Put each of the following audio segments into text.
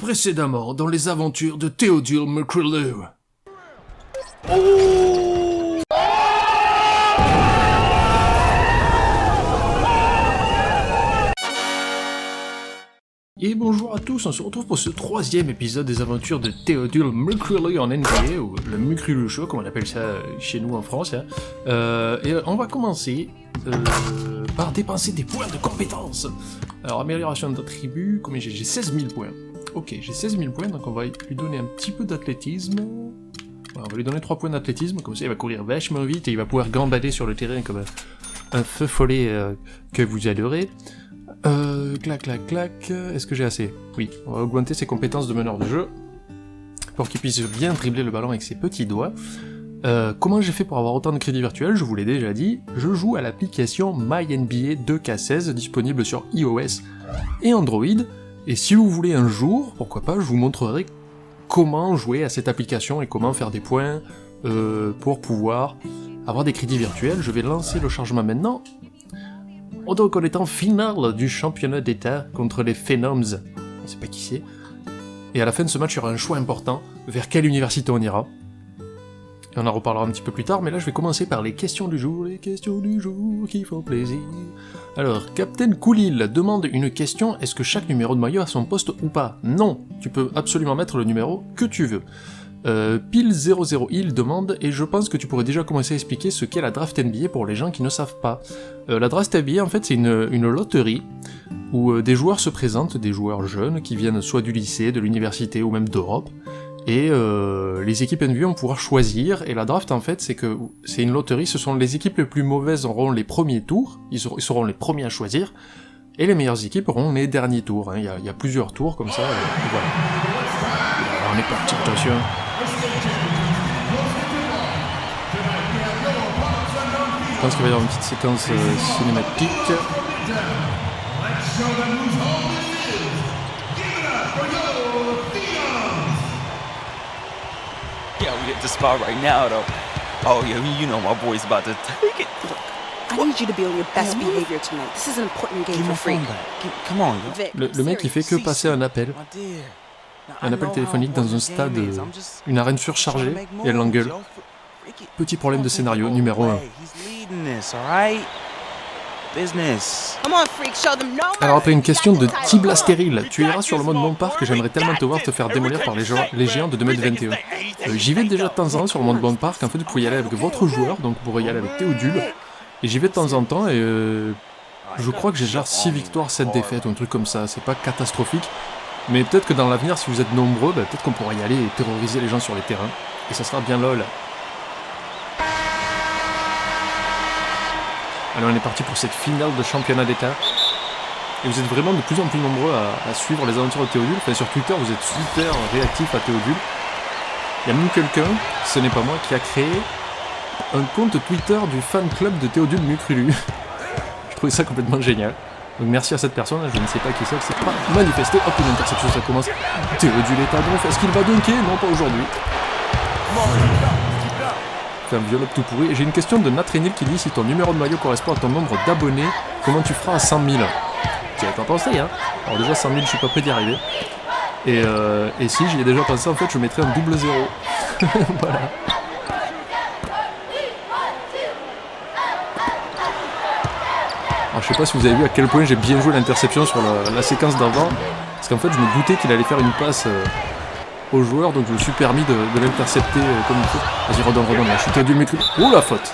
Précédemment, dans les aventures de Théodule McCreeley. Et bonjour à tous, on se retrouve pour ce troisième épisode des aventures de Théodule McCreeley en NBA, ou le McCreeley Show, comme on appelle ça chez nous en France. Hein. Et on va commencer par dépenser des points de compétences. Alors, amélioration d'attribut, combien j'ai 16 000 points. Ok, j'ai 16 000 points, donc on va lui donner un petit peu d'athlétisme. Voilà, on va lui donner 3 points d'athlétisme, comme ça il va courir vachement vite et il va pouvoir gambader sur le terrain comme un feu follet que vous adorez. Clac. Est-ce que j'ai assez? Oui, on va augmenter ses compétences de meneur de jeu pour qu'il puisse bien dribbler le ballon avec ses petits doigts. Comment j'ai fait pour avoir autant de crédits virtuels? Je vous l'ai déjà dit, je joue à l'application MyNBA 2K16 disponible sur iOS et Android. Et si vous voulez un jour, pourquoi pas, je vous montrerai comment jouer à cette application et comment faire des points pour pouvoir avoir des crédits virtuels. Je vais lancer le chargement maintenant. Donc on est en finale du championnat d'État contre les Phenoms. On sait pas qui c'est. Et à la fin de ce match, il y aura un choix important. Vers quelle université on ira? Et on en reparlera un petit peu plus tard, mais là je vais commencer par les questions du jour. Les questions du jour qui font plaisir. Alors, Captain Coolil demande une question. Est-ce que chaque numéro de maillot a son poste ou pas? Non, tu peux absolument mettre le numéro que tu veux. Pile00 il demande, et je pense que tu pourrais déjà commencer à expliquer ce qu'est la draft NBA pour les gens qui ne savent pas. La draft NBA, en fait, c'est une loterie où des joueurs se présentent, des joueurs jeunes qui viennent soit du lycée, de l'université ou même d'Europe, et les équipes NBA vont pouvoir choisir, et la draft, en fait, c'est une loterie, ce sont les équipes les plus mauvaises auront les premiers tours, ils seront les premiers à choisir, et les meilleures équipes auront les derniers tours, hein. Il y a plusieurs tours comme ça, et voilà. Alors on est parti, attention. Je pense qu'il va y avoir une petite séquence cinématique. Yeah, we hit the spot right now, though. Oh, yeah, you know my boy's about to take it. I need you to be on your best behavior tonight. This is an important game for Freak. Come on, yo. Le mec il fait que passer un appel. Un appel téléphonique dans un stade, une arène surchargée, et elle l'engueule. Petit problème de scénario, numéro 1. Alors après une question de Tibla Stérile, tu iras sur le mode Bon Parc, j'aimerais tellement te voir te faire démolir par les géants de 2m21. J'y vais déjà de temps en temps sur le mode Bon Parc, en fait vous pouvez y aller avec votre joueur, donc vous pourrez y aller avec Théodule. Et j'y vais de temps en temps et je crois que j'ai genre 6 victoires, 7 défaites, ou un truc comme ça, c'est pas catastrophique. Mais peut-être que dans l'avenir, si vous êtes nombreux, peut-être qu'on pourra y aller et terroriser les gens sur les terrains. Et ça sera bien lol. Alors on est parti pour cette finale de championnat d'État. Et vous êtes vraiment de plus en plus nombreux à suivre les aventures de Théodule. Enfin sur Twitter, vous êtes super réactifs à Théodule. Il y a même quelqu'un, ce n'est pas moi, qui a créé un compte Twitter du fan club de Théodule McCreeley. Je trouvais ça complètement génial. Donc merci à cette personne, je ne sais pas qui c'est, elle s'est pas manifestée. Hop, une interception, ça commence. Théodule est à donf, est-ce qu'il va dunker? Non, pas aujourd'hui. C'est un viol tout pourri. Et j'ai une question de Natrenil qui dit: si ton numéro de maillot correspond à ton nombre d'abonnés, comment tu feras à 100 000? Tu avais pas pensé, hein? Alors déjà 100 000, je suis pas prêt d'y arriver. Et si j'y ai déjà pensé, en fait, je mettrais un double 0. Voilà. Alors, je sais pas si vous avez vu à quel point j'ai bien joué l'interception sur la séquence d'avant, parce qu'en fait je me doutais qu'il allait faire une passe au joueur, donc je me suis permis de l'intercepter comme il faut. Vas-y, redonne, là, je suis Théodule McCreeley. Oh la faute!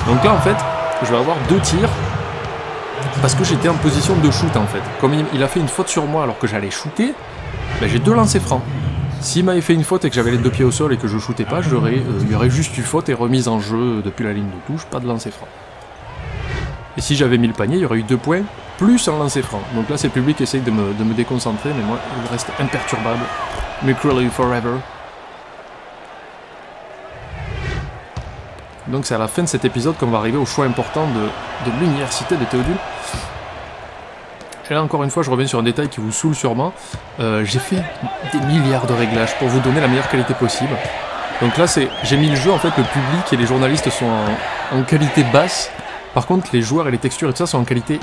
Donc là en fait, je vais avoir 2 tirs, parce que j'étais en position de shoot en fait. Comme il a fait une faute sur moi alors que j'allais shooter, j'ai 2 lancers francs. S'il m'avait fait une faute et que j'avais les 2 pieds au sol et que je shootais pas, il y aurait juste eu faute et remise en jeu depuis la ligne de touche, pas de lancer franc. Et si j'avais mis le panier, il y aurait eu 2 points, plus un lancer franc. Donc là, c'est le public qui essaye de me déconcentrer, mais moi, il reste imperturbable. McCreeley forever. Donc c'est à la fin de cet épisode qu'on va arriver au choix important de l'université de Théodule. Et là, encore une fois, je reviens sur un détail qui vous saoule sûrement. J'ai fait des milliards de réglages pour vous donner la meilleure qualité possible. Donc là, j'ai mis le jeu, en fait, le public et les journalistes sont en qualité basse. Par contre, les joueurs et les textures et tout ça sont en qualité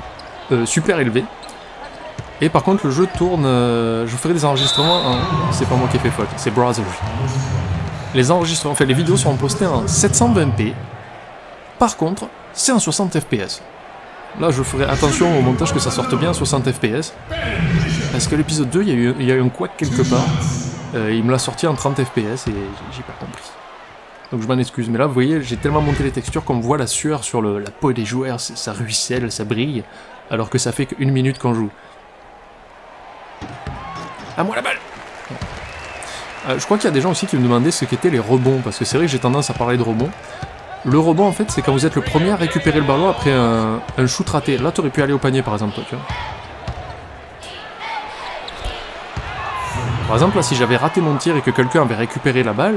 super élevée. Et par contre, le jeu tourne... je vous ferai des enregistrements en... C'est pas moi qui ai fait faute, c'est Browser. Les enregistrements, enfin les vidéos seront postées en 720p. Par contre, c'est en 60 fps. Là, je ferai attention au montage que ça sorte bien en 60 fps. Parce que l'épisode 2, il y a eu un couac quelque part. Il me l'a sorti en 30 fps et j'ai pas compris. Donc je m'en excuse. Mais là, vous voyez, j'ai tellement monté les textures qu'on voit la sueur sur la peau des joueurs. Ça ruisselle, ça brille. Alors que ça fait qu'1 minute qu'on joue. À moi la balle! Je crois qu'il y a des gens aussi qui me demandaient ce qu'étaient les rebonds. Parce que c'est vrai que j'ai tendance à parler de rebonds. Le rebond, en fait, c'est quand vous êtes le premier à récupérer le ballon après un shoot raté. Là, t'aurais pu aller au panier, par exemple, toi, tu vois. Par exemple, là, si j'avais raté mon tir et que quelqu'un avait récupéré la balle,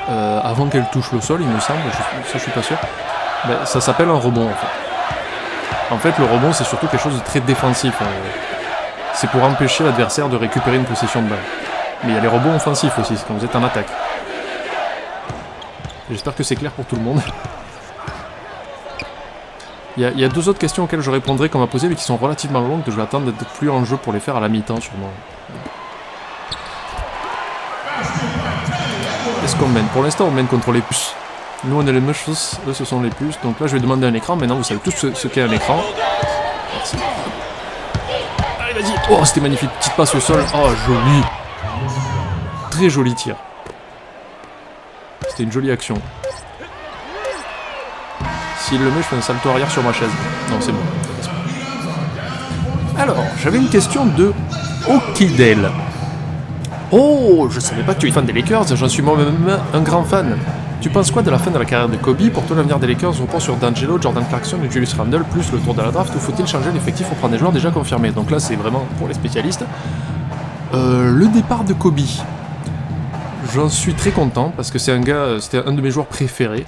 avant qu'elle touche le sol, il me semble, ça, je suis pas sûr, ben, ça s'appelle un rebond, en fait. En fait, le rebond, c'est surtout quelque chose de très défensif. C'est pour empêcher l'adversaire de récupérer une possession de balle. Mais il y a les rebonds offensifs aussi, c'est quand vous êtes en attaque. J'espère que c'est clair pour tout le monde. Il y a 2 autres questions auxquelles je répondrai qu'on m'a posées, mais qui sont relativement longues, que je vais attendre d'être plus en jeu pour les faire à la mi-temps, sûrement. Est-ce qu'on mène? Pour l'instant, on mène contre les puces. Nous, on est les mouches, eux, ce sont les puces. Donc là, je vais demander un écran. Maintenant, vous savez tous ce qu'est un écran. Merci. Allez, vas-y. Oh, c'était magnifique. Petite passe au sol. Oh, joli. Très joli tir. C'était une jolie action. S'il le met, je fais un salto arrière sur ma chaise. Non, c'est bon. Alors, j'avais une question de Okidel. Oh, je savais pas que tu es fan des Lakers, j'en suis moi-même un grand fan. Tu penses quoi de la fin de la carrière de Kobe? Pour toi, l'avenir des Lakers repose sur D'Angelo, Jordan Clarkson et Julius Randle, plus le tour de la draft, ou faut-il changer l'effectif pour prendre des joueurs déjà confirmés? Donc là, c'est vraiment pour les spécialistes. Le départ de Kobe. J'en suis très content, parce que c'est un gars, c'était un de mes joueurs préférés.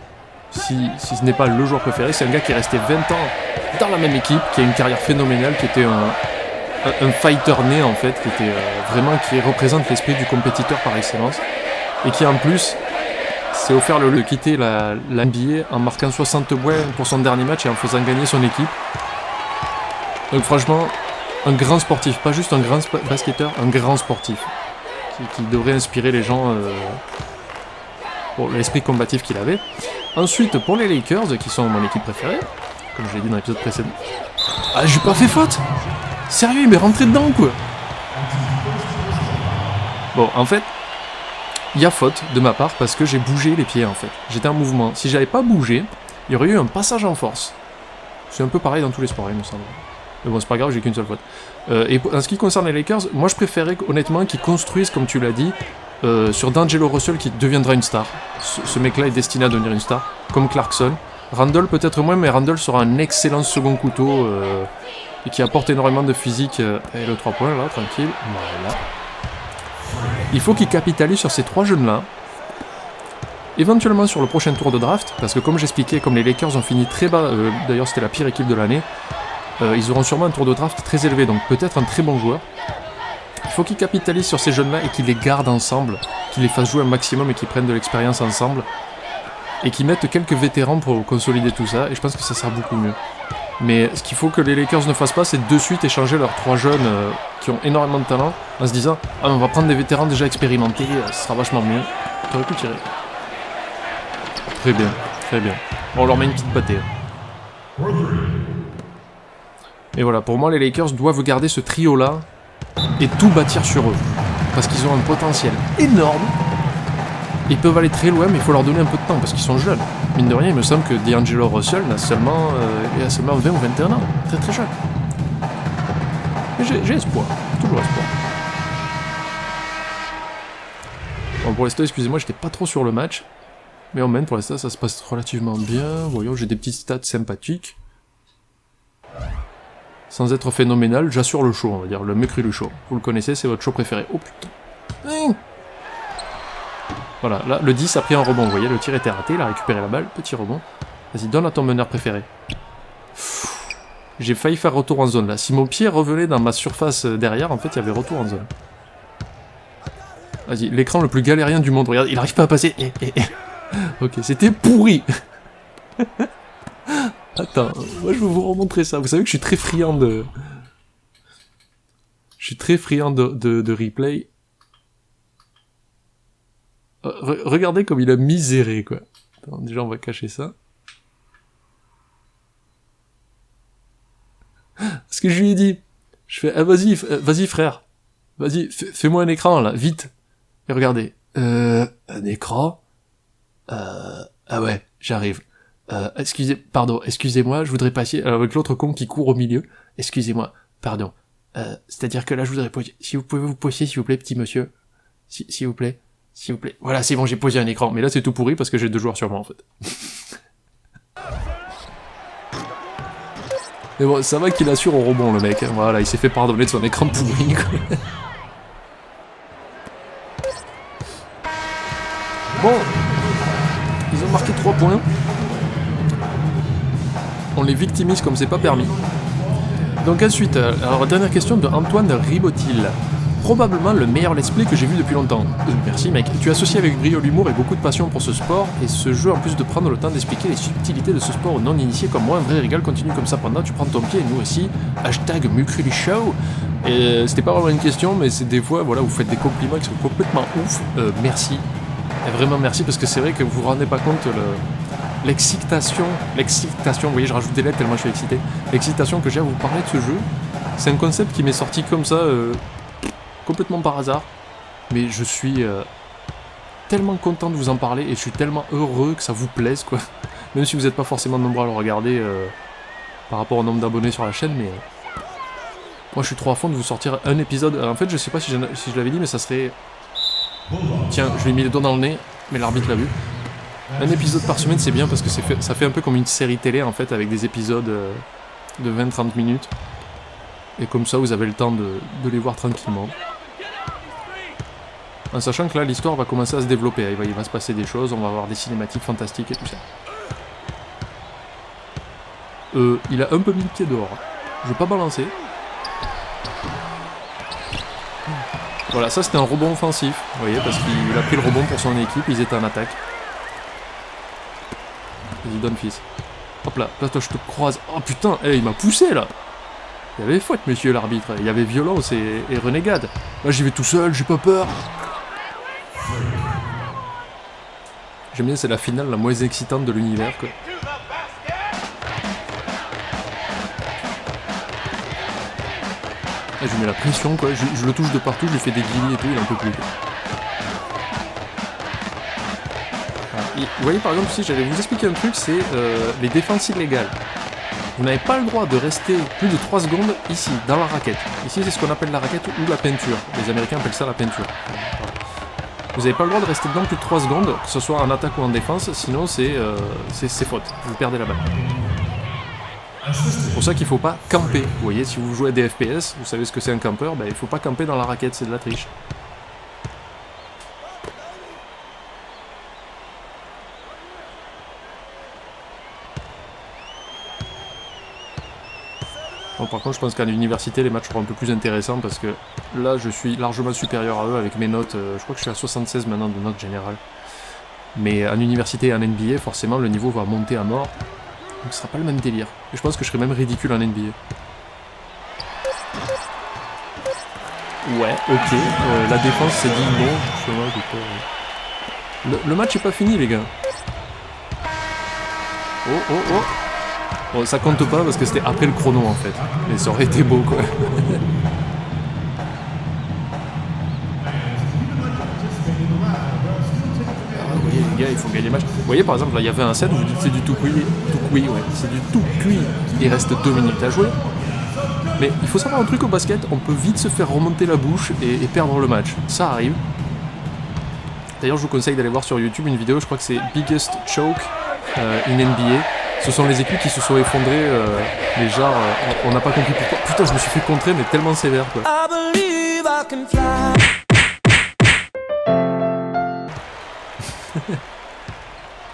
Si ce n'est pas le joueur préféré, c'est un gars qui est resté 20 ans dans la même équipe, qui a une carrière phénoménale, qui était un fighter né en fait, qui représente l'esprit du compétiteur par excellence, et qui en plus s'est offert le de quitter la NBA en marquant 60 points pour son dernier match et en faisant gagner son équipe. Donc franchement, un grand sportif, pas juste un grand basketteur, un grand sportif, qui devrait inspirer les gens pour l'esprit combatif qu'il avait. Ensuite, pour les Lakers, qui sont mon équipe préférée, comme je l'ai dit dans l'épisode précédent. Ah, j'ai pas fait faute! Sérieux, il m'est rentré dedans, quoi! Bon, en fait, il y a faute de ma part parce que j'ai bougé les pieds, en fait. J'étais en mouvement. Si j'avais pas bougé, il y aurait eu un passage en force. C'est un peu pareil dans tous les sports, il me semble. Mais bon, c'est pas grave, j'ai qu'une seule faute. Et en ce qui concerne les Lakers, moi je préférais honnêtement qu'ils construisent, comme tu l'as dit, sur D'Angelo Russell qui deviendra une star. Ce mec-là est destiné à devenir une star, comme Clarkson. Randle peut-être moins, mais Randle sera un excellent second couteau et qui apporte énormément de physique. Et le 3 points là, tranquille. Voilà. Il faut qu'il capitalise sur ces 3 jeunes-là. Éventuellement sur le prochain tour de draft, parce que comme j'expliquais, comme les Lakers ont fini très bas, d'ailleurs c'était la pire équipe de l'année, ils auront sûrement un tour de draft très élevé, donc peut-être un très bon joueur. Il faut qu'ils capitalisent sur ces jeunes-là et qu'ils les gardent ensemble, qu'ils les fassent jouer un maximum et qu'ils prennent de l'expérience ensemble. Et qu'ils mettent quelques vétérans pour consolider tout ça, et je pense que ça sera beaucoup mieux. Mais ce qu'il faut que les Lakers ne fassent pas, c'est de suite échanger leurs 3 jeunes qui ont énormément de talent, en se disant « Ah, on va prendre des vétérans déjà expérimentés, ce sera vachement mieux. » T'aurais pu tirer. Très bien, très bien. Bon, on leur met une petite pâtée. Et voilà, pour moi, les Lakers doivent garder ce trio-là et tout bâtir sur eux. Parce qu'ils ont un potentiel énorme. Ils peuvent aller très loin, mais il faut leur donner un peu de temps, parce qu'ils sont jeunes. Mine de rien, il me semble que D'Angelo Russell a seulement 20 ou 21 ans. Très très jeune. Mais j'ai espoir. Toujours espoir. Bon, pour l'instant, excusez-moi, j'étais pas trop sur le match. Mais en même, pour l'instant, ça se passe relativement bien. Voyons, j'ai des petites stats sympathiques. Sans être phénoménal, j'assure le show, on va dire. Le Mekrilu Show. Vous le connaissez, c'est votre show préféré. Oh putain. Voilà, là, le 10 a pris un rebond, vous voyez, le tir était raté, il a récupéré la balle, petit rebond. Vas-y, donne à ton meneur préféré. J'ai failli faire retour en zone, là. Si mon pied revenait dans ma surface derrière, en fait, il y avait retour en zone. Vas-y, l'écran le plus galérien du monde, regarde, il arrive pas à passer. Ok, c'était pourri. Attends, moi je vais vous remontrer ça. Vous savez que je suis très friand de Je suis très friand de replay. Regardez comme il a miséré, quoi. Attends, déjà, on va cacher ça. Ce que je lui ai dit, je fais, ah, vas-y frère, vas-y, fais-moi un écran, là, vite. Et regardez, un écran, ah ouais, j'arrive. Excusez-moi, je voudrais passer, avec l'autre con qui court au milieu, excusez-moi, pardon. C'est-à-dire que là, je voudrais poser, si vous pouvez vous poser, s'il vous plaît, petit monsieur, s'il vous plaît. S'il vous plaît. Voilà, c'est bon, j'ai posé un écran. Mais là, c'est tout pourri parce que j'ai 2 joueurs sur moi, en fait. Mais bon, ça va qu'il assure au rebond, le mec. Hein. Voilà, il s'est fait pardonner de son écran pourri, quoi. Bon. Ils ont marqué 3 points. On les victimise comme c'est pas permis. Donc ensuite, alors dernière question de Antoine Ribotil. Probablement le meilleur let's play que j'ai vu depuis longtemps. Merci mec. Tu associes avec brio l'humour et beaucoup de passion pour ce sport, et ce jeu en plus de prendre le temps d'expliquer les subtilités de ce sport aux non-initiés comme moi, un vrai régal, continue comme ça pendant, tu prends ton pied et nous aussi. Hashtag Mucruli Show. Et c'était pas vraiment une question, mais c'est des fois, voilà, vous faites des compliments qui sont complètement ouf. Merci. Et vraiment merci, parce que c'est vrai que vous vous rendez pas compte l'excitation, vous voyez, je rajoute des lettres tellement je suis excité. L'excitation que j'ai à vous parler de ce jeu, c'est un concept qui m'est sorti comme ça, complètement par hasard, mais je suis tellement content de vous en parler et je suis tellement heureux que ça vous plaise, quoi. Même si vous n'êtes pas forcément nombreux à le regarder par rapport au nombre d'abonnés sur la chaîne, mais moi je suis trop à fond de vous sortir un épisode. En fait, je sais pas si je l'avais dit, mais ça serait... Tiens, je lui ai mis les doigts dans le nez, mais l'arbitre l'a vu. Un épisode par semaine, c'est bien parce que ça fait un peu comme une série télé, en fait, avec des épisodes de 20-30 minutes. Et comme ça, vous avez le temps de les voir tranquillement. En sachant que là, l'histoire va commencer à se développer. Il va se passer des choses, on va avoir des cinématiques fantastiques et tout ça. Il a un peu mis le pied dehors. Je vais pas balancer. Voilà, ça c'était un rebond offensif. Vous voyez, parce qu'il a pris le rebond pour son équipe, ils étaient en attaque. Vas-y, donne fils. Hop là, toi je te croise. Oh putain, il m'a poussé là. Il y avait faute, monsieur l'arbitre. Il y avait violence et renégade. Là, j'y vais tout seul, j'ai pas peur. J'aime bien, c'est la finale la moins excitante de l'univers, quoi. Là, je lui mets la pression, quoi. Je le touche de partout, je lui fais des guillis et tout, il en peut plus. Vous voyez, par exemple, si j'allais vous expliquer un truc, c'est les défenses illégales. Vous n'avez pas le droit de rester plus de 3 secondes ici, dans la raquette. Ici, c'est ce qu'on appelle la raquette ou la peinture. Les Américains appellent ça la peinture. Vous n'avez pas le droit de rester dedans plus de 3 secondes, que ce soit en attaque ou en défense, sinon c'est faute. Vous perdez la balle. C'est pour ça qu'il ne faut pas camper. Vous voyez, si vous jouez à des FPS, vous savez ce que c'est un campeur, ben, il ne faut pas camper dans la raquette, c'est de la triche. Bon, par contre, je pense qu'à l'université, les matchs seront un peu plus intéressants parce que là, je suis largement supérieur à eux avec mes notes. Je crois que je suis à 76 maintenant de notes générales. Mais en université et en NBA, forcément, le niveau va monter à mort. Donc ce sera pas le même délire. Et je pense que je serai même ridicule en NBA. Ouais, ok. La défense, c'est dit bon. Le match est pas fini, les gars. Oh. Bon, ça compte pas parce que c'était après le chrono en fait. Mais ça aurait été beau quoi. Oui, les gars, il faut gagner le match. Vous voyez par exemple, là il y avait un set où vous dites c'est du tout cuit. Ouais, c'est du tout cuit. Il reste 2 minutes à jouer. Mais il faut savoir un truc au basket, on peut vite se faire remonter la bouche et perdre le match. Ça arrive. D'ailleurs, je vous conseille d'aller voir sur YouTube une vidéo, je crois que c'est Biggest Choke in NBA. Ce sont les équipes qui se sont effondrées, mais genre, on n'a pas compris pourquoi. Putain, je me suis fait contrer, mais tellement sévère, quoi.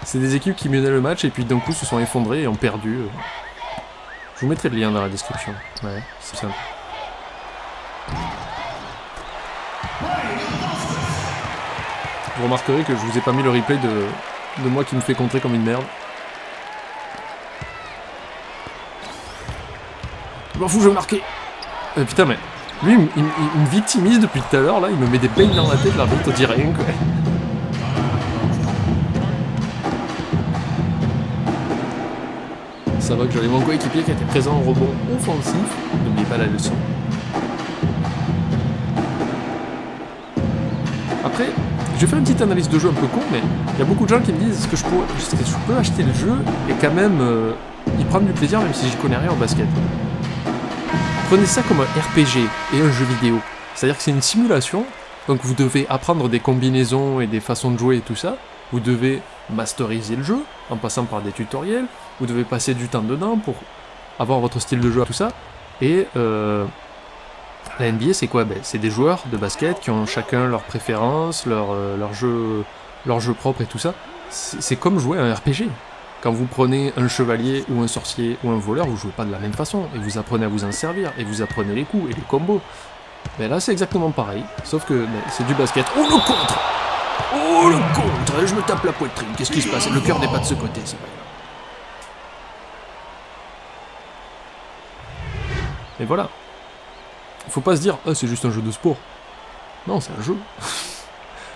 C'est des équipes qui menaient le match, et puis d'un coup se sont effondrées et ont perdu. Je vous mettrai le lien dans la description. Ouais, c'est simple. Vous remarquerez que je vous ai pas mis le replay de moi qui me fait contrer comme une merde. Je m'en fous, je vais marquer. Putain, mais Lui, il me victimise depuis tout à l'heure, là, il me met des beignes dans la tête, l'arbitre dit rien, quoi. Ça va que j'avais mon coéquipier qui était présent au rebond offensif. N'oubliez pas la leçon. Après, je vais faire une petite analyse de jeu un peu con, mais il y a beaucoup de gens qui me disent est-ce que je peux acheter le jeu et quand même y prendre du plaisir même si j'y connais rien en basket. Prenez ça comme un RPG et un jeu vidéo. C'est-à-dire que c'est une simulation, donc vous devez apprendre des combinaisons et des façons de jouer et tout ça. Vous devez masteriser le jeu en passant par des tutoriels. Vous devez passer du temps dedans pour avoir votre style de jeu, tout ça. Et la NBA, c'est quoi? C'est des joueurs de basket qui ont chacun leurs préférences, leur jeu propre et tout ça. C'est comme jouer à un RPG. Quand vous prenez un chevalier ou un sorcier ou un voleur, vous jouez pas de la même façon. Et vous apprenez à vous en servir. Et vous apprenez les coups et les combos. Mais là, c'est exactement pareil. Sauf que c'est du basket. Oh, le contre! Oh, le contre! Je me tape la poitrine. Qu'est-ce qui se passe? Le cœur n'est pas de ce côté, c'est pas grave. Et voilà. Faut pas se dire, ah, c'est juste un jeu de sport. Non, c'est un jeu.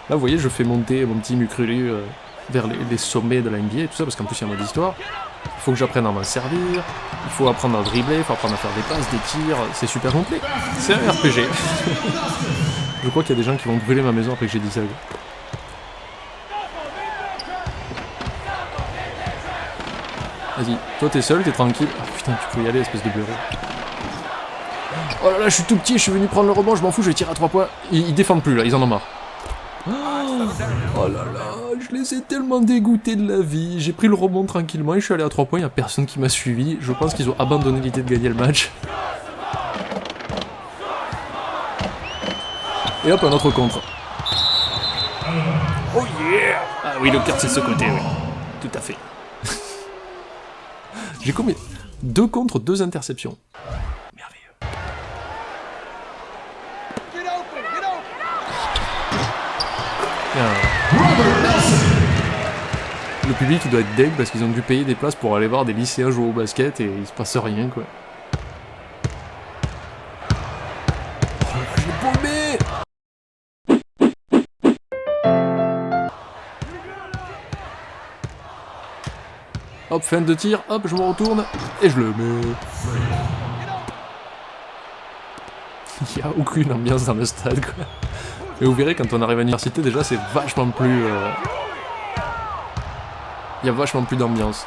Là, vous voyez, je fais monter mon petit Mukrulu vers les sommets de la NBA et tout ça, parce qu'en plus, il y a un mode histoire. Il faut que j'apprenne à m'en servir. Il faut apprendre à dribbler, il faut apprendre à faire des passes, des tirs. C'est super complet. C'est un RPG. Je crois qu'il y a des gens qui vont brûler ma maison après que j'ai dit ça. Vas-y, toi t'es seul, t'es tranquille. Ah putain, tu peux y aller, espèce de blaireau. Oh là là, je suis tout petit, je suis venu prendre le rebond, je m'en fous, je vais tirer à 3 points. Ils défendent plus là, ils en ont marre. Oh là là, je les ai tellement dégoûtés de la vie. J'ai pris le rebond tranquillement et je suis allé à 3 points, il n'y a personne qui m'a suivi. Je pense qu'ils ont abandonné l'idée de gagner le match. Et hop, un autre contre. Oh yeah! Ah oui, le carte c'est ce côté, oui. Tout à fait. J'ai combien? 2 contre, 2 interceptions. Merveilleux. Le public il doit être deg parce qu'ils ont dû payer des places pour aller voir des lycéens jouer au basket et il se passe rien quoi. J'ai paumé. Hop, fin de tir, hop, je me retourne et je le mets. Il n'y a aucune ambiance dans le stade quoi. Et vous verrez quand on arrive à l'université déjà c'est vachement plus... Il y a vachement plus d'ambiance.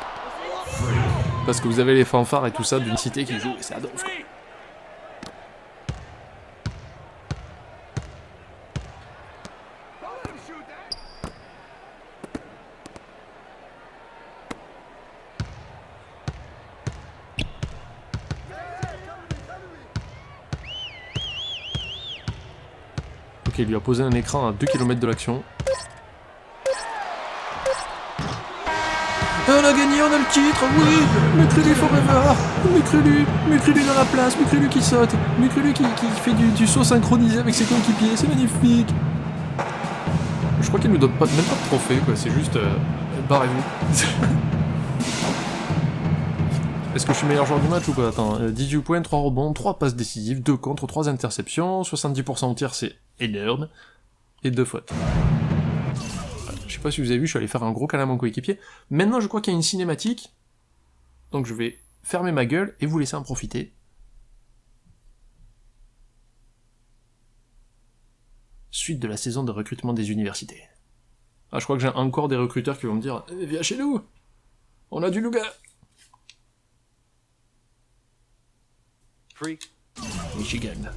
Parce que vous avez les fanfares et tout ça d'une cité qui joue et c'est Adolphe quoi. Ok, il lui a posé un écran à 2 km de l'action. On a gagné, on a le titre, oui! Mukrulu forever! Mukrulu dans la place, Mukrulu qui saute, Mukrulu qui fait du saut synchronisé avec ses coéquipiers, c'est magnifique! Je crois qu'il nous donne même pas de trophée, quoi, c'est juste... barrez-vous. Est-ce que je suis meilleur joueur du match ou pas? Attends, 18 points, 3 rebonds, 3 passes décisives, 2 contre, 3 interceptions, 70% au tir, c'est énorme, et 2 fautes. Je sais pas si vous avez vu, je suis allé faire un gros câlin à mon coéquipier. Maintenant, je crois qu'il y a une cinématique, donc je vais fermer ma gueule et vous laisser en profiter. Suite de la saison de recrutement des universités. Ah, je crois que j'ai encore des recruteurs qui vont me dire « Viens chez nous! On a du loup-gars !» Freak. Michigan.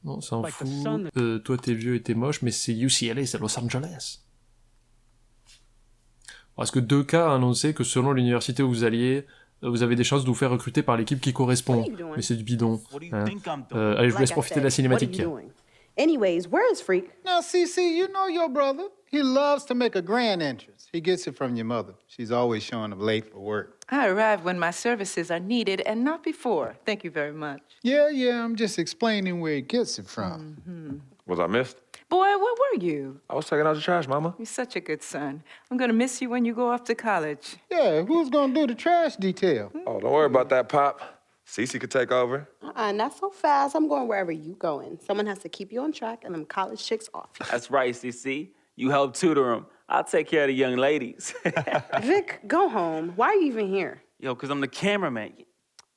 Non, ça en fout. Toi t'es vieux et t'es moche, mais c'est UCLA, c'est Los Angeles. Parce que 2K a annoncé que selon l'université où vous alliez, vous avez des chances de vous faire recruter par l'équipe qui correspond. Mais c'est du bidon. Hein. Allez, je vous laisse profiter de la cinématique. Anyways, where is Freak? Now, Cece, you know your brother. He loves to make a grand entrance. He gets it from your mother. She's always showing up late for work. I arrive when my services are needed and not before. Thank you very much. Yeah, I'm just explaining where he gets it from. Mm-hmm. Was I missed? Boy, where were you? I was taking out the trash, Mama. You're such a good son. I'm gonna miss you when you go off to college. Yeah, who's gonna do the trash detail? Oh, don't worry about that, Pop. Cece could take over. Not so fast. I'm going wherever you going. Someone has to keep you on track and them college chicks off you. That's right, CC. You help tutor him. I'll take care of the young ladies. Vic, go home. Why are you even here? Yo, because I'm the cameraman. You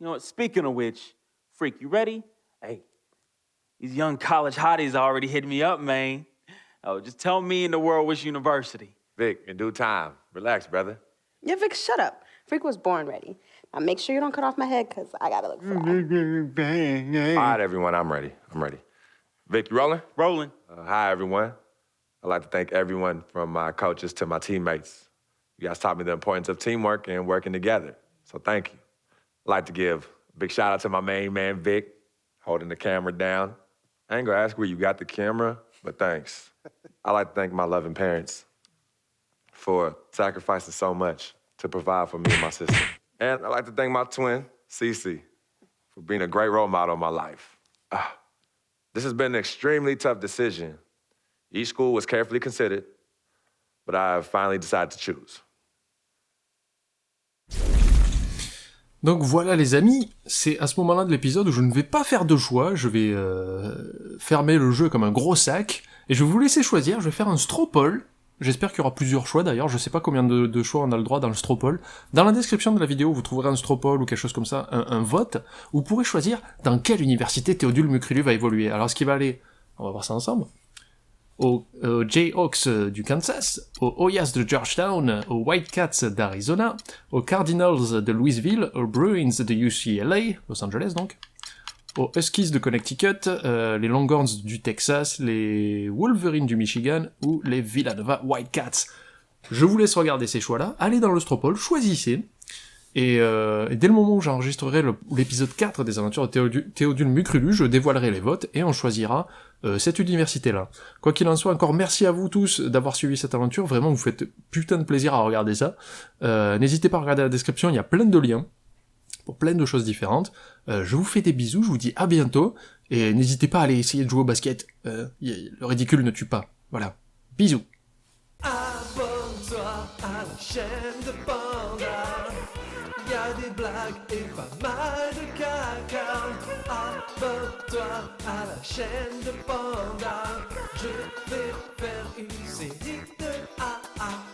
know what? Speaking of which, Freak, you ready? Hey, these young college hotties already hit me up, man. Oh, just tell me in the world which university. Vic, in due time. Relax, brother. Yeah, Vic, shut up. Freak was born ready. Now make sure you don't cut off my head, because I gotta look fly. All right, everyone, I'm ready. Vic, you rolling? Rolling. Hi, everyone. I'd like to thank everyone from my coaches to my teammates. You guys taught me the importance of teamwork and working together, so thank you. I'd like to give a big shout out to my main man, Vic, holding the camera down. I ain't gonna ask where you got the camera, but thanks. I'd like to thank my loving parents for sacrificing so much to provide for me and my sister. And I'd like to thank my twin, Cece, for being a great role model in my life. This has been an extremely tough decision. Each school was carefully considered, but I have finally decided to choose. Donc voilà les amis, c'est à ce moment-là de l'épisode où je ne vais pas faire de choix, je vais fermer le jeu comme un gros sac, et je vais vous laisser choisir, je vais faire un straw poll. J'espère qu'il y aura plusieurs choix d'ailleurs, je sais pas combien de choix on a le droit dans le straw poll. Dans la description de la vidéo, vous trouverez un straw poll ou quelque chose comme ça, un vote, où vous pourrez choisir dans quelle université Théodule Mucrilu va évoluer. Alors ce qui va aller, on va voir ça ensemble, aux Jayhawks du Kansas, aux Hoyas de Georgetown, aux Whitecaps d'Arizona, aux Cardinals de Louisville, aux Bruins de UCLA, Los Angeles donc, aux Huskies de Connecticut, les Longhorns du Texas, les Wolverines du Michigan ou les Villanova Whitecaps. Je vous laisse regarder ces choix-là, allez dans le straw poll, choisissez, et dès le moment où j'enregistrerai l'épisode 4 des aventures de Théodule Mucrilu, je dévoilerai les votes et on choisira cette université-là. Quoi qu'il en soit, encore merci à vous tous d'avoir suivi cette aventure, vraiment vous faites putain de plaisir à regarder ça. N'hésitez pas à regarder la description, il y a plein de liens pour plein de choses différentes. Je vous fais des bisous, je vous dis à bientôt, et n'hésitez pas à aller essayer de jouer au basket, le ridicule ne tue pas. Voilà, bisous. Abonne-toi à la chaîne de Panda. Y a des blagues et pas mal de caca. Abonne-toi à la chaîne de Panda. Je vais faire une série de A.